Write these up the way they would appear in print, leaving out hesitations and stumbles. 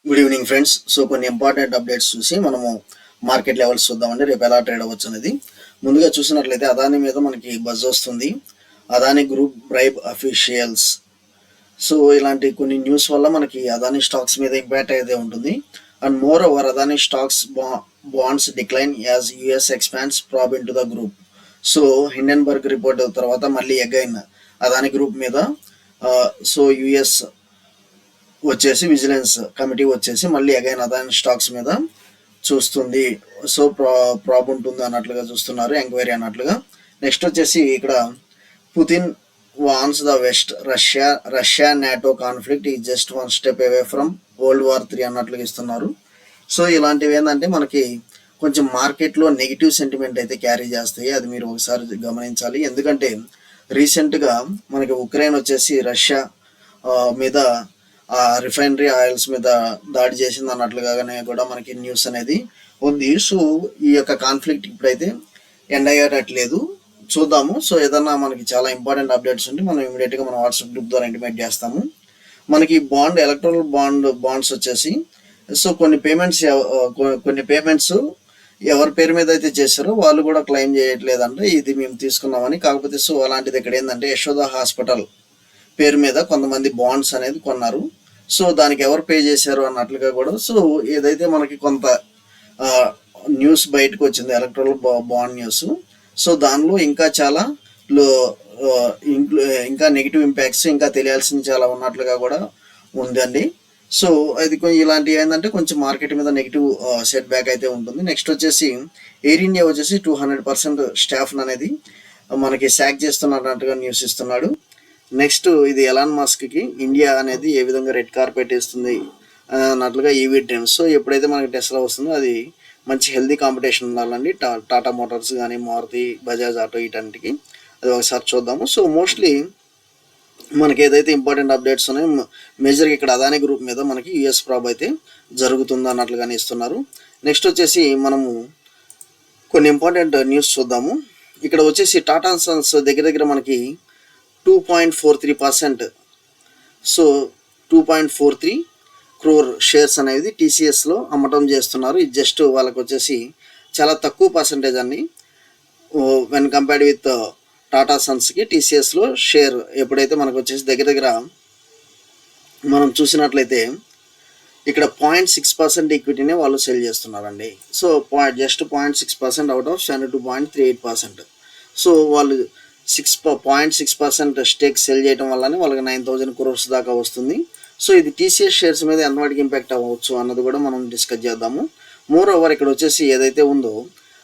Good evening friends. So కొన్ని important updates చూసి మనము మార్కెట్ లెవెల్స్ చూద్దామండి, రేపు ఎలా ట్రేడ్ అవ్వచ్చు అనేది. ముందుగా చూసినట్లయితే అదాని మీద మనకి బజ్ వస్తుంది. Adani group bribe officials. So ఇలాంటి కొన్ని న్యూస్ వల్ల మనకి అదాని స్టాక్స్ మీద ఇంపాక్ట్ అయితే ఉంటుంది. And moreover Adani stocks bonds decline as US expands probe into the group. So Hindenburg report తర్వాత మళ్ళీ అగైన్ అదాని గ్రూప్ మీద సో యుఎస్ వచ్చేసి విజిలెన్స్ కమిటీ వచ్చేసి మళ్ళీ అగైన్ అదాని స్టాక్స్ మీద చూస్తుంది. సో ప్రాబ్ ఉంటుంది అన్నట్లుగా చూస్తున్నారు, ఎంక్వైరీ అన్నట్లుగా. నెక్స్ట్ వచ్చేసి ఇక్కడ Putin warns the West, Russia NATO conflict ఈ just one step away from world war 3 అన్నట్లుగా ఇస్తున్నారు. సో ఇలాంటివి ఏంటంటే మనకి కొంచెం మార్కెట్లో నెగిటివ్ సెంటిమెంట్ అయితే క్యారీ చేస్తాయి, అది మీరు ఒకసారి గమనించాలి. ఎందుకంటే రీసెంట్గా మనకి ఉక్రెయిన్ వచ్చేసి రష్యా మీద రిఫైనరీ ఆయిల్స్ మీద దాడి చేసింది అన్నట్లుగానే కూడా మనకి న్యూస్ అనేది ఉంది. సో ఈ యొక్క కాన్ఫ్లిక్ట్ ఇప్పుడైతే ఎండ్ అయ్యేటట్లేదు, చూద్దాము. సో ఏదన్నా మనకి చాలా ఇంపార్టెంట్ అప్డేట్స్ ఉంటే మనం ఇమీడియట్గా మన వాట్సాప్ గ్రూప్ ద్వారా ఇంటిమేట్ చేస్తాము. మనకి ఎలక్ట్రల్ బాండ్స్ వచ్చేసి సో కొన్ని పేమెంట్స్ ఎవరి పేరు మీద అయితే చేశారో వాళ్ళు కూడా క్లెయిమ్ చేయట్లేదంటే ఇది మేము తీసుకున్నామని. కాకపోతే సో అలాంటిది ఇక్కడ ఏంటంటే యశోద హాస్పిటల్ పేరు మీద కొంతమంది బాండ్స్ అనేది కొన్నారు. సో దానికి ఎవరు పే చేశారు అన్నట్లుగా కూడా సో ఏదైతే మనకి కొంత న్యూస్ బయటకు వచ్చింది, ఎలక్ట్రల్ బాండ్ న్యూస్. సో దానిలో ఇంకా చాలా ఇంకా నెగిటివ్ ఇంపాక్ట్స్ ఇంకా తెలియాల్సింది చాలా ఉన్నట్లుగా కూడా ఉందండి. సో అది ఇలాంటివి ఏంటంటే కొంచెం మార్కెట్ మీద నెగిటివ్ సెట్ బ్యాక్ అయితే ఉంటుంది. నెక్స్ట్ వచ్చేసి ఎయిర్ ఇండియా వచ్చేసి 200% స్టాఫ్ అనేది మనకి శాక్ చేస్తున్నట్టుగా న్యూస్ ఇస్తున్నాడు. నెక్స్ట్ ఇది ఎలాన్ మస్క్కి ఇండియా అనేది ఏ విధంగా రెడ్ కార్పెట్ ఇస్తుంది అన్నట్లుగా ఈవీ డ్రీమ్స్. సో ఎప్పుడైతే మనకి టెస్లా వస్తుందో అది మంచి హెల్దీ కాంపిటీషన్ ఉండాలండి టాటా మోటార్స్ కానీ మారుతి బజాజ్ ఆటో వీటన్నిటికి. అది ఒకసారి చూద్దాము. సో మోస్ట్లీ మనకి ఏదైతే ఇంపార్టెంట్ అప్డేట్స్ ఉన్నాయో మేజర్గా ఇక్కడ అదాని గ్రూప్ మీద మనకి యుఎస్ ప్రాబ్ అయితే జరుగుతుంది అన్నట్లుగానే ఇస్తున్నారు. నెక్స్ట్ వచ్చేసి మనము కొన్ని ఇంపార్టెంట్ న్యూస్ చూద్దాము. ఇక్కడ వచ్చేసి టాటా సన్స్ దగ్గర మనకి 2.43%, సో 2.43 crore షేర్స్ అనేది టీసీఎస్లో అమ్మటం చేస్తున్నారు. ఇది జస్ట్ వాళ్ళకి వచ్చేసి చాలా తక్కువ పర్సంటేజ్ అండి వెన్ కంపేర్డ్ విత్ టాటా సన్స్కి. టీసీఎస్లో షేర్ ఎప్పుడైతే మనకు వచ్చేసి దగ్గర మనం చూసినట్లయితే ఇక్కడ 0.6% ఈక్విటీనే వాళ్ళు సెల్ చేస్తున్నారండి. So just 0.6% out of 72.38%. So వాళ్ళు 6.6% స్టేక్ సెల్ చేయడం వల్లనే వాళ్ళకి 9,000 crores దాకా వస్తుంది. సో ఇది టీసీఎస్ షేర్స్ మీద ఎంతవరకు ఇంపాక్ట్ అవ్వచ్చు అన్నది కూడా మనం డిస్కస్ చేద్దాము. మోర్ ఓవర్ ఇక్కడ వచ్చేసి ఏదైతే ఉందో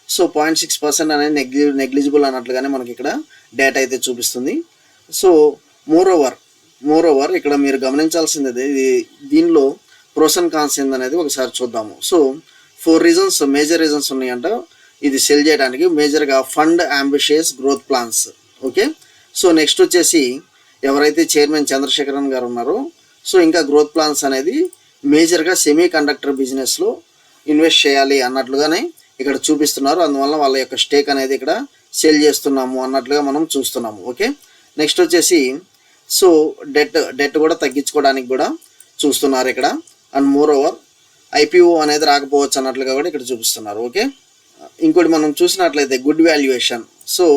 సో 0.6% అనేది నెగ్లిజిబుల్ అన్నట్లుగానే మనకి ఇక్కడ డేటా అయితే చూపిస్తుంది. సో మోర్ ఓవర్ ఇక్కడ మీరు గమనించాల్సింది దీనిలో ప్రోస్ అండ్ కాన్స్ ఏందనేది ఒకసారి చూద్దాము. సో 4 మేజర్ రీజన్స్ ఉన్నాయంట ఇది సెల్ చేయడానికి. మేజర్గా fund ambitious growth plans. Okay, so next వచ్చేసి ఎవరైతే చైర్మన్ చంద్రశేఖరన్ గారు ఉన్నారో సో ఇంకా గ్రోత్ ప్లాన్స్ అనేది మేజర్గా సెమీ కండక్టర్ బిజినెస్లో ఇన్వెస్ట్ చేయాలి అన్నట్లుగానే ఇక్కడ చూపిస్తున్నారు. అందువల్ల వాళ్ళ యొక్క స్టేక్ అనేది ఇక్కడ సేల్ చేస్తున్నాము అన్నట్లుగా మనం చూస్తున్నాము. ఓకే, నెక్స్ట్ వచ్చేసి సో డెట్ కూడా తగ్గించుకోవడానికి కూడా చూస్తున్నారు ఇక్కడ. అండ్ మోర్ ఓవర్ ఐపీఓ అనేది రాకపోవచ్చు అన్నట్లుగా కూడా ఇక్కడ చూపిస్తున్నారు. ఓకే, ఇంకోటి మనం చూసినట్లయితే గుడ్ వాల్యుయేషన్, సో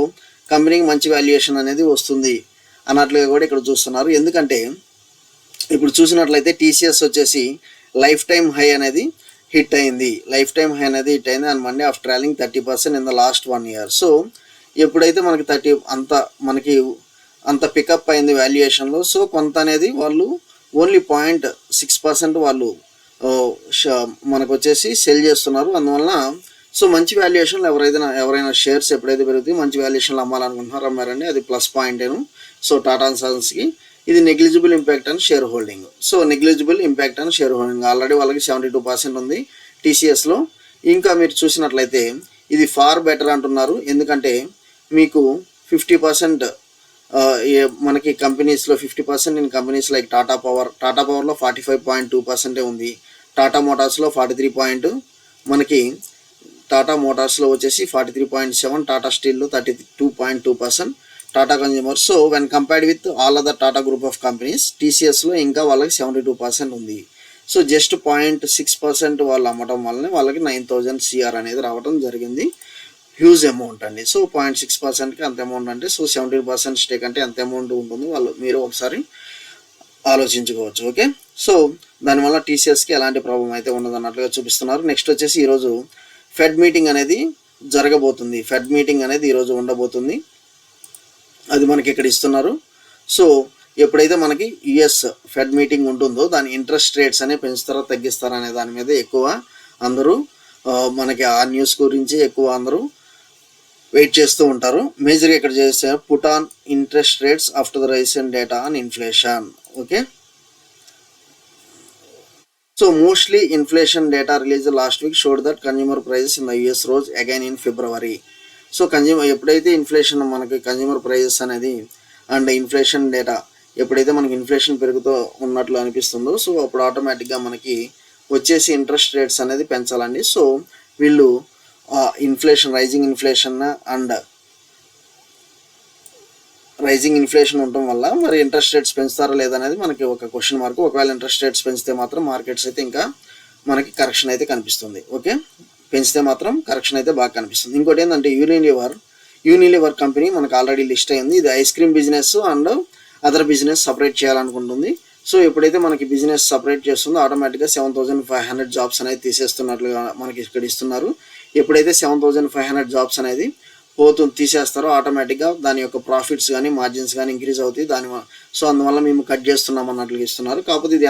కంపెనీకి మంచి వాల్యుయేషన్ అనేది వస్తుంది అన్నట్లుగా కూడా ఇక్కడ చూస్తున్నారు. ఎందుకంటే ఇప్పుడు చూసినట్లయితే టీసీఎస్ వచ్చేసి లైఫ్ టైమ్ హై అనేది హిట్ అయింది and Monday after trolling 30% in the last 1 year. So ఎప్పుడైతే మనకి అంత పికప్ అయింది వాల్యుయేషన్లో, సో కొంత అనేది వాళ్ళు ఓన్లీ 0.6% వాళ్ళు మనకు వచ్చేసి సెల్ చేస్తున్నారు. అందువలన సో మంచి వాల్యుయేషన్లో ఎవరైనా షేర్స్ ఎప్పుడైతే పెరుగుతాయి మంచి వాల్యుయేషన్లో అమ్మాలనుకుంటున్నారో అమ్మారండి, అది ప్లస్ పాయింటేను. సో టాటా సన్స్కి ఇది negligible impact and share holding. So negligible impact and share holding already వాళ్ళకి 72% ఉంది టీసీఎస్లో. ఇంకా మీరు చూసినట్లయితే ఇది ఫార్ బెటర్ అంటున్నారు. ఎందుకంటే మీకు 50% మనకి కంపెనీస్లో 50% ఇన్ కంపెనీస్ లైక్ టాటా పవర్లో 45.2% ఉంది. టాటా మోటార్స్లో 43 మనకి టాటా మోటార్స్లో వచ్చేసి 43.7, టాటా స్టీల్లో 32.2%, Tata consumer. So when compared with all other Tata group of companies టీసీఎస్లో ఇంకా వాళ్ళకి 72% ఉంది. సో జస్ట్ 0.6% వాళ్ళు అమ్మటం వల్లనే వాళ్ళకి 9,000 CR అనేది రావడం జరిగింది. హ్యూజ్ అమౌంట్ అండి. సో 0.6%కి అంత అమౌంట్ అంటే సో 17% స్టేక్ అంటే ఎంత అమౌంట్ ఉంటుంది మీరు ఒకసారి ఆలోచించుకోవచ్చు. ఓకే, సో దానివల్ల టీసీఎస్కి ఎలాంటి ప్రాబ్లం అయితే ఉండదు అన్నట్లుగా చూపిస్తున్నారు. నెక్స్ట్ వచ్చేసి ఈరోజు ఫెడ్ మీటింగ్ అనేది జరగబోతుంది. ఫెడ్ మీటింగ్ అనేది ఈరోజు ఉండబోతుంది. అది మనకి ఇక్కడ ఇస్తున్నారు. సో ఎప్పుడైతే మనకి యుఎస్ ఫెడ్ మీటింగ్ ఉంటుందో దాని ఇంట్రెస్ట్ రేట్స్ అనేవి పెంచుతారా తగ్గిస్తారా అనే దాని మీద ఎక్కువ అందరూ మనకి ఆ న్యూస్ గురించి ఎక్కువ అందరూ వెయిట్ చేస్తూ ఉంటారు. మేజర్గా ఇక్కడ చేస్తే put on interest rates after the recent data on inflation. Okay, so mostly inflation data release last week showed that consumer prices in the US rose again in February. So ఎప్పుడైతే inflation మనకి consumer prices అనేది and inflation data ఎప్పుడైతే మనకి inflation పెరుగుతూ ఉన్నట్లు అనిపిస్తుందో so అప్పుడు ఆటోమేటిక్గా మనకి వచ్చేసి ఇంట్రెస్ట్ రేట్స్ అనేది పెంచాలండి. సో వీళ్ళు రైజింగ్ ఇన్ఫ్లేషన్ ఉండటం వల్ల మరి ఇంట్రెస్ట్ రేట్స్ పెంచుతారా లేదనేది మనకి ఒక క్వశ్చన్ మార్క్. ఒకవేళ ఇంట్రెస్ట్ రేట్స్ పెంచితే మాత్రం మార్కెట్స్ అయితే ఇంకా మనకి కరెక్షన్ అయితే కనిపిస్తుంది. ఓకే, పెంచితే మాత్రం కరెక్షన్ అయితే బాగా కనిపిస్తుంది. ఇంకోటి ఏంటంటే యూనిలివర్ కంపెనీ మనకు ఆల్రెడీ లిస్ట్ అయింది. ఇది ice cream business and other business separate చేయాలనుకుంటుంది. సో ఎప్పుడైతే మనకి బిజినెస్ సపరేట్ చేస్తుందో ఆటోమేటిక్గా 7,500 జాబ్స్ అనేది తీసేస్తున్నట్లుగా మనకి ఇక్కడ ఇస్తున్నారు. ఎప్పుడైతే 7,500 జాబ్స్ అనేది తీసేస్తారో ఆటోమేటిక్గా దాని యొక్క ప్రాఫిట్స్ కానీ మార్జిన్స్ కానీ ఇంక్రీజ్ అవుతాయి. సో అందువల్ల మేము కట్ చేస్తున్నాం అన్నట్లుగా ఇస్తున్నారు. కాకపోతే ఇది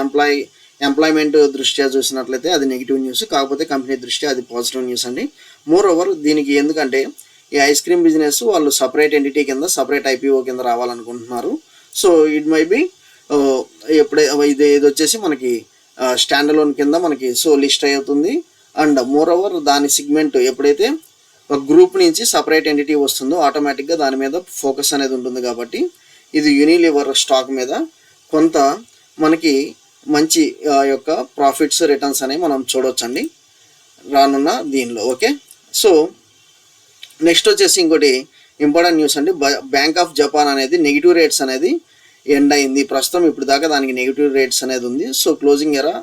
ఎంప్లాయ్మెంట్ దృష్ట్యా చూసినట్లయితే అది నెగిటివ్ న్యూస్, కాకపోతే కంపెనీ దృష్ట్యా అది పాజిటివ్ న్యూస్ అండి. మోర్ ఓవర్ దీనికి ఎందుకంటే ఈ ఐస్ క్రీమ్ బిజినెస్ వాళ్ళు సపరేట్ ఎంటిటీ కింద సపరేట్ IPO కింద రావాలనుకుంటున్నారు. సో ఇట్ మై బి ఇది వచ్చేసి మనకి స్టాండ్ అలోన్ కింద మనకి సో లిస్ట్ అవుతుంది. అండ్ మోర్ ఓవర్ దాని సిగ్మెంట్ ఎప్పుడైతే ఒక గ్రూప్ నుంచి సపరేట్ ఎంటిటీ వస్తుందో ఆటోమేటిక్గా దాని మీద ఫోకస్ అనేది ఉంటుంది. కాబట్టి ఇది యూనిలివర్ స్టాక్ మీద కొంత మనకి మంచి యొక్క ప్రాఫిట్స్ రిటర్న్స్ అనేవి మనం చూడవచ్చండి రానున్న దీనిలో. ఓకే, సో నెక్స్ట్ వచ్చేసి ఇంకోటి ఇంపార్టెంట్ న్యూస్ అండి. బ్యాంక్ ఆఫ్ జపాన్ అనేది నెగిటివ్ రేట్స్ అనేది ఎండ్ అయింది. ప్రస్తుతం ఇప్పుడు దాకా దానికి నెగిటివ్ రేట్స్ అనేది ఉంది. So closing era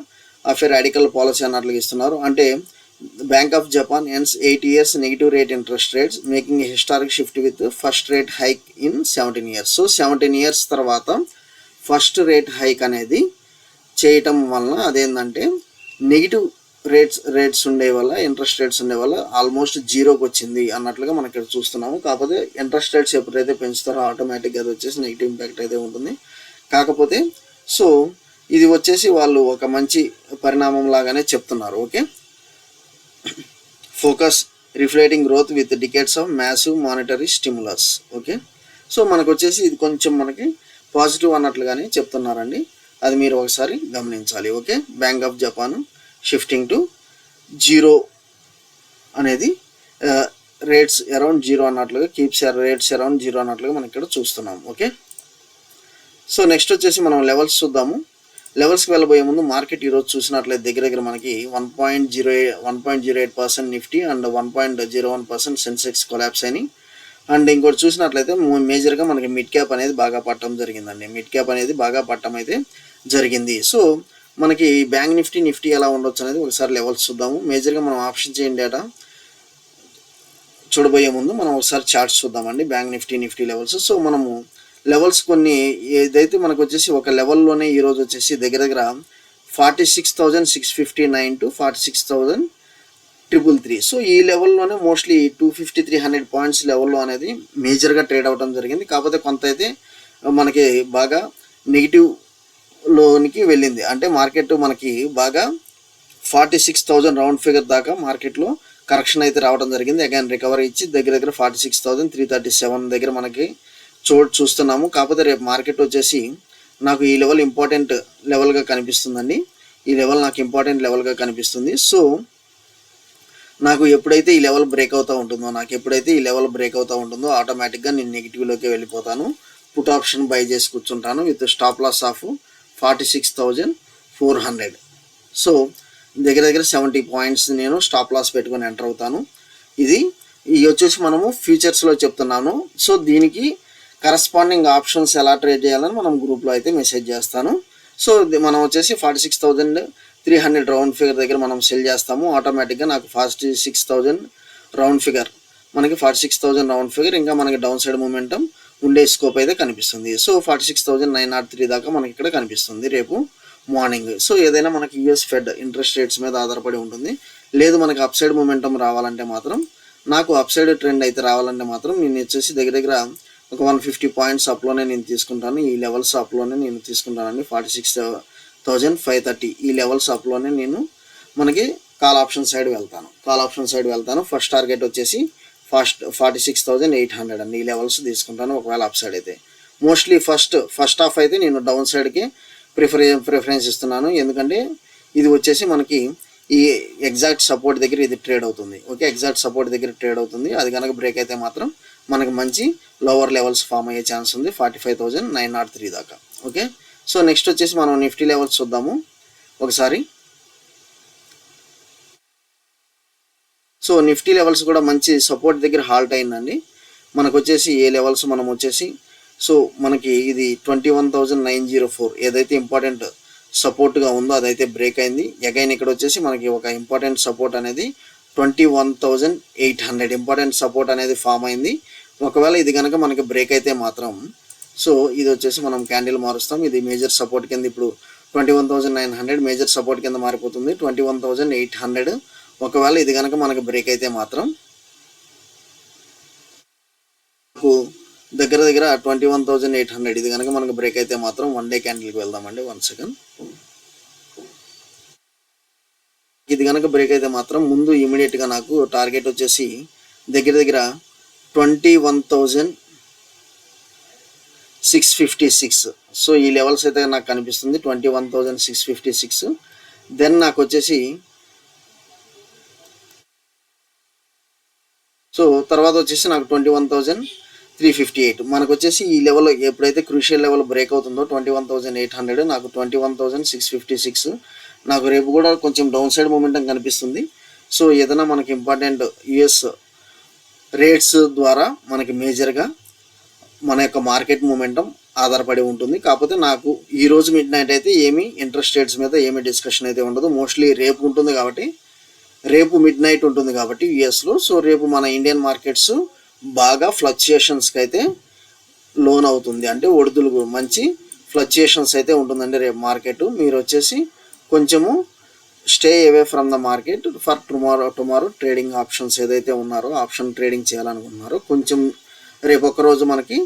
of A radical policy అన్నట్లుగా ఇస్తున్నారు. అంటే bank of Japan ends 8 years negative rate interest rates making a historic shift with first rate hike in 17 years. So 17 years తర్వాత ఫస్ట్ రేట్ హైక్ అనేది చేయటం వలన అదేంటంటే negative rates ఉండే వల్ల ఇంట్రెస్ట్ రేట్స్ ఉండే వల్ల ఆల్మోస్ట్ జీరోకి వచ్చింది అన్నట్లుగా మనం ఇక్కడ చూస్తున్నాము. కాకపోతే ఇంట్రెస్ట్ రేట్స్ ఎప్పుడైతే పెంచుతారో ఆటోమేటిక్గా అది వచ్చేసి నెగిటివ్ ఇంపాక్ట్ అయితే ఉంటుంది. కాకపోతే సో ఇది వచ్చేసి వాళ్ళు ఒక మంచి పరిణామం లాగానే చెప్తున్నారు. Okay, focus reflating growth with decades of massive monetary stimulus. Okay, so మనకు వచ్చేసి ఇది కొంచెం మనకి పాజిటివ్ అన్నట్లుగానే చెప్తున్నారండి. అది మీరు ఒకసారి గమనించాలి. Okay, bank of Japan shifting to zero అనేది రేట్స్ అరౌండ్ జీరో అన్నట్లుగా కీప్స్ రేట్స్ అరౌండ్ జీరో అన్నట్లుగా మనం ఇక్కడ చూస్తున్నాం. ఓకే, సో నెక్స్ట్ వచ్చేసి మనం లెవెల్స్ చూద్దాము. లెవెల్స్కి వెళ్ళబోయే ముందు మార్కెట్ ఈరోజు చూసినట్లయితే దగ్గర మనకి 1.08% నిఫ్టీ అండ్ 1.01% సెన్సెక్స్ కొలాప్స్ అయినాయి. అండ్ ఇంకోటి చూసినట్లయితే మేజర్గా మనకి మిడ్ క్యాప్ అనేది బాగా పట్టడం జరిగిందండి. మిడ్ క్యాప్ అనేది బాగా పట్టడం అయితే జరిగింది. సో మనకి బ్యాంక్ నిఫ్టీ ఎలా ఉండొచ్చు అనేది ఒకసారి లెవెల్స్ చూద్దాము. మేజర్గా మనం ఆప్షన్ చైన్ డేటా చూడబోయే ముందు మనం ఒకసారి చార్ట్స్ చూద్దామండి. Bank Nifty levels. సో మనము లెవెల్స్ కొన్ని ఏదైతే మనకు వచ్చేసి ఒక లెవెల్లోనే ఈరోజు వచ్చేసి దగ్గర 46,659 to 46,333. సో ఈ లెవెల్లోనే మోస్ట్లీ 250-300 పాయింట్స్ లెవెల్లో అనేది మేజర్గా ట్రేడ్ అవ్వడం జరిగింది. కాకపోతే కొంత అయితే మనకి బాగా నెగిటివ్లోనికి వెళ్ళింది. అంటే మార్కెట్ మనకి బాగా 46,000 రౌండ్ ఫిగర్ దాకా మార్కెట్లో కరెక్షన్ అయితే రావడం జరిగింది. అగైన్ రికవరీ ఇచ్చి దగ్గర 46,337 దగ్గర మనకి చూస్తున్నాము. కాకపోతే రేపు మార్కెట్ వచ్చేసి నాకు ఈ లెవెల్ ఇంపార్టెంట్ లెవెల్గా కనిపిస్తుందండి. ఈ లెవెల్ నాకు ఇంపార్టెంట్ లెవెల్గా కనిపిస్తుంది. సో నాకు ఎప్పుడైతే ఈ లెవెల్ బ్రేక్ అవుతూ ఉంటుందో ఆటోమేటిక్గా నేను నెగిటివ్లోకి వెళ్ళిపోతాను. పుట్ ఆప్షన్ బై చేసి కూర్చుంటాను with stop loss of 46,400. So దగ్గర 70 పాయింట్స్ నేను స్టాప్ లాస్ పెట్టుకొని ఎంటర్ అవుతాను. ఇది వచ్చేసి మనము ఫ్యూచర్స్లో చెప్తున్నాను. సో దీనికి కరస్పాండింగ్ ఆప్షన్స్ ఎలా ట్రేడ్ చేయాలని మనం గ్రూప్లో అయితే మెసేజ్ చేస్తాను. సో మనం వచ్చేసి 46,000 300 రౌండ్ ఫిగర్ దగ్గర మనం సెల్ చేస్తాము, ఆటోమేటిక్గా నాకు 46,000 రౌండ్ ఫిగర్, మనకి 46,000 రౌండ్ ఫిగర్, ఇంకా మనకి డౌన్ సైడ్ మూమెంటం ఉండే స్కోప్ అయితే కనిపిస్తుంది. సో 46,903 దాకా మనకి ఇక్కడ కనిపిస్తుంది రేపు మార్నింగ్. సో ఏదైనా మనకి యూఎస్ ఫెడ్ ఇంట్రెస్ట్ రేట్స్ మీద ఆధారపడి ఉంటుంది. లేదు మనకి అప్ సైడ్ మూమెంటం రావాలంటే మాత్రం, నాకు అప్ సైడ్ ట్రెండ్ అయితే రావాలంటే మాత్రం నేను వచ్చేసి దగ్గర దగ్గర ఒక 150 పాయింట్స్ అప్లోనే నేను తీసుకుంటాను. ఈ లెవెల్స్ అప్లోనే నేను తీసుకుంటానండి. 46,530 ఈ లెవెల్స్ అప్లోనే నేను మనకి కాల్ ఆప్షన్ సైడ్ వెళ్తాను. ఫస్ట్ టార్గెట్ వచ్చేసి 46,800 అండి. ఈ లెవెల్స్ తీసుకుంటాను ఒకవేళ అప్ సైడ్ అయితే. మోస్ట్లీ ఫస్ట్ హాఫ్ అయితే నేను డౌన్ సైడ్కి ప్రిఫరెన్స్ ఇస్తున్నాను. ఎందుకంటే ఇది వచ్చేసి మనకి ఈ ఎగ్జాక్ట్ సపోర్ట్ దగ్గర ఇది ట్రేడ్ అవుతుంది. ఓకే, ఎగ్జాక్ట్ సపోర్ట్ దగ్గర ట్రేడ్ అవుతుంది. అది కనుక బ్రేక్ అయితే మాత్రం మనకి మంచి లోవర్ లెవెల్స్ ఫామ్ అయ్యే ఛాన్స్ ఉంది 45,903 దాకా. ఓకే, సో నెక్స్ట్ వచ్చేసి మనం నిఫ్టీ లెవెల్స్ చూద్దాము ఒకసారి. సో నిఫ్టీ లెవెల్స్ కూడా మంచి సపోర్ట్ దగ్గర హాల్ట్ అయిందండి. మనకు వచ్చేసి ఏ లెవెల్స్ మనం వచ్చేసి, సో మనకి ఇది 21,904 ఏదైతే ఇంపార్టెంట్ సపోర్ట్గా ఉందో అదైతే బ్రేక్ అయింది. అగైన్ ఇక్కడ వచ్చేసి మనకి ఒక ఇంపార్టెంట్ సపోర్ట్ అనేది 21,800 ఇంపార్టెంట్ సపోర్ట్ అనేది ఫామ్ అయింది. ఒకవేళ ఇది కనుక మనకి బ్రేక్ అయితే మాత్రం, సో ఇది వచ్చేసి మనం క్యాండిల్ మారుస్తాం. ఇది మేజర్ సపోర్ట్ కింద ఇప్పుడు 21,900 మేజర్ సపోర్ట్ కింద మారిపోతుంది 21,800. ఒకవేళ ఇది కనుక మనకి బ్రేక్ అయితే మాత్రం దగ్గర దగ్గర 21,800 ఇది కనుక మనకు బ్రేక్ అయితే మాత్రం వన్ డే క్యాండిల్కి వెళ్దామండి. 1 సెకండ్. ఇది కనుక బ్రేక్ అయితే మాత్రం ముందు ఇమీడియట్గా నాకు టార్గెట్ వచ్చేసి దగ్గర దగ్గర 21,656. సో ఈ లెవెల్స్ అయితే నాకు కనిపిస్తుంది 21,656. దెన్ నాకు వచ్చేసి సో తర్వాత వచ్చేసి నాకు 21,358 మనకు వచ్చేసి ఈ లెవెల్ ఎప్పుడైతే క్రూషియల్ లెవెల్ బ్రేక్ అవుతుందో 21,800, నాకు 21,656. నాకు రేపు కూడా కొంచెం డౌన్ సైడ్ మూమెంటం కనిపిస్తుంది. సో ఏదైనా మనకి ఇంపార్టెంట్ యుఎస్ రేట్స్ ద్వారా మనకి మేజర్గా మన యొక్క మార్కెట్ మూమెంటం ఆధారపడి ఉంటుంది. కాకపోతే నాకు ఈరోజు మిడ్ నైట్ అయితే ఏమీ ఇంట్రెస్ట్ రేట్స్ మీద ఏమీ డిస్కషన్ అయితే ఉండదు. మోస్ట్లీ రేపు ఉంటుంది కాబట్టి, రేపు మిడ్ నైట్ ఉంటుంది కాబట్టి యుఎస్లో. సో రేపు మన ఇండియన్ మార్కెట్స్ బాగా ఫ్లక్చుయేషన్స్కి అయితే లోన్ అవుతుంది. అంటే ఒడిదులు మంచి ఫ్లక్చుయేషన్స్ అయితే ఉంటుందండి రేపు మార్కెట్. మీరు వచ్చేసి కొంచెము stay away from the market for tomorrow trading options ఏదైతే ఉన్నారో, ఆప్షన్ ట్రేడింగ్ చేయాలనుకుంటున్నారో కొంచెం రేపు ఒక్కరోజు మనకి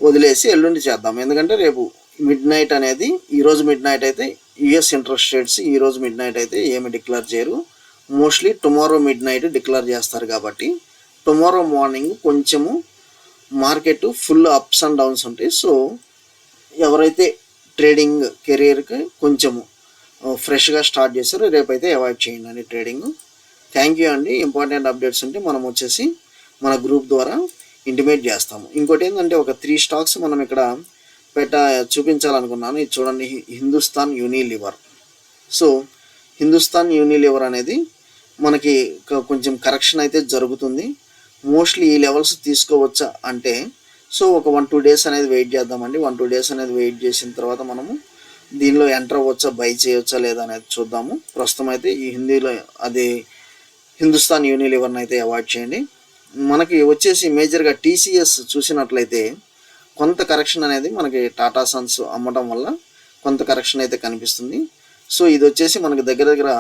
వదిలేసి ఎల్లుండి చేద్దాం. ఎందుకంటే రేపు మిడ్ నైట్ అనేది, ఈరోజు మిడ్ నైట్ అయితే యుఎస్ ఇంట్రెస్ట్ రేట్స్ ఈరోజు మిడ్ నైట్ అయితే ఏమి డిక్లేర్ చేయరు. Mostly tomorrow mid night declare చేస్తారు. కాబట్టి టుమారో మార్నింగ్ కొంచెము market full ups and downs ఉంటాయి. సో ఎవరైతే ట్రేడింగ్ కెరీర్కి కొంచెము ఫ్రెష్గా స్టార్ట్ చేస్తారో రేపైతే అవాయిడ్ చేయండి అండి ట్రేడింగ్. థ్యాంక్ యూ అండి. ఇంపార్టెంట్ అప్డేట్స్ ఉంటే మనం వచ్చేసి మన గ్రూప్ ద్వారా ఇంటిమేట్ చేస్తాము. ఇంకోటి ఏంటంటే ఒక 3 స్టాక్స్ మనం ఇక్కడ చూపించాలనుకున్నాను. ఇది చూడండి, Hindustan Unilever. So Hindustan Unilever అనేది మనకి కొంచెం కరెక్షన్ అయితే జరుగుతుంది. మోస్ట్లీ ఈ లెవెల్స్ తీసుకోవచ్చా అంటే, సో ఒక 1-2 డేస్ అనేది వెయిట్ చేద్దామండి. 1-2 డేస్ అనేది వెయిట్ చేసిన తర్వాత మనము దీనిలో ఎంటర్ అవ్వచ్చా, బై చేయవచ్చా లేదా అనేది చూద్దాము. ప్రస్తుతం అయితే ఈ హిందుస్థాన్ యూనిలివర్ని అయితే అవాయిడ్ చేయండి. మనకి వచ్చేసి మేజర్గా టీసీఎస్ చూసినట్లయితే కొంత కరెక్షన్ అనేది మనకి టాటా సన్స్ అమ్మడం వల్ల కొంత కరెక్షన్ అయితే కనిపిస్తుంది. సో ఇది వచ్చేసి మనకి దగ్గర దగ్గర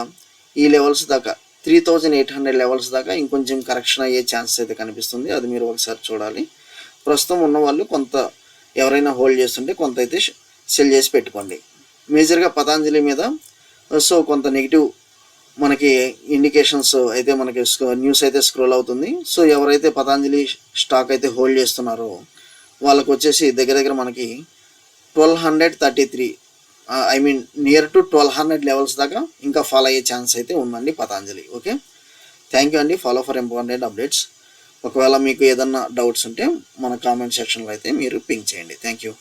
ఈ లెవెల్స్ దాకా 3,800 లెవెల్స్ దాకా ఇంకొంచెం కరెక్షన్ అయ్యే ఛాన్స్ అయితే కనిపిస్తుంది. అది మీరు ఒకసారి చూడాలి. ప్రస్తుతం ఉన్న వాళ్ళు కొంత ఎవరైనా హోల్డ్ చేస్తుంటే కొంత అయితే సెల్ చేసి పెట్టుకోండి. మేజర్గా పతాంజలి మీద సో కొంత నెగిటివ్ మనకి ఇండికేషన్స్ అయితే మనకి న్యూస్ అయితే స్క్రోల్ అవుతుంది. సో ఎవరైతే పతాంజలి స్టాక్ అయితే హోల్డ్ చేస్తున్నారో వాళ్ళకు వచ్చేసి దగ్గర దగ్గర మనకి 1,233 నియర్ టు 1,200 లెవెల్స్ దాకా ఇంకా ఫాలో అయ్యే ఛాన్స్ అయితే ఉందండి పతాంజలి. ఓకే, థ్యాంక్ యూ అండి. Follow for important updates. ఒకవేళ మీకు ఏదన్నా డౌట్స్ ఉంటే మన కామెంట్ సెక్షన్లో అయితే మీరు పింక్ చేయండి. Thank you.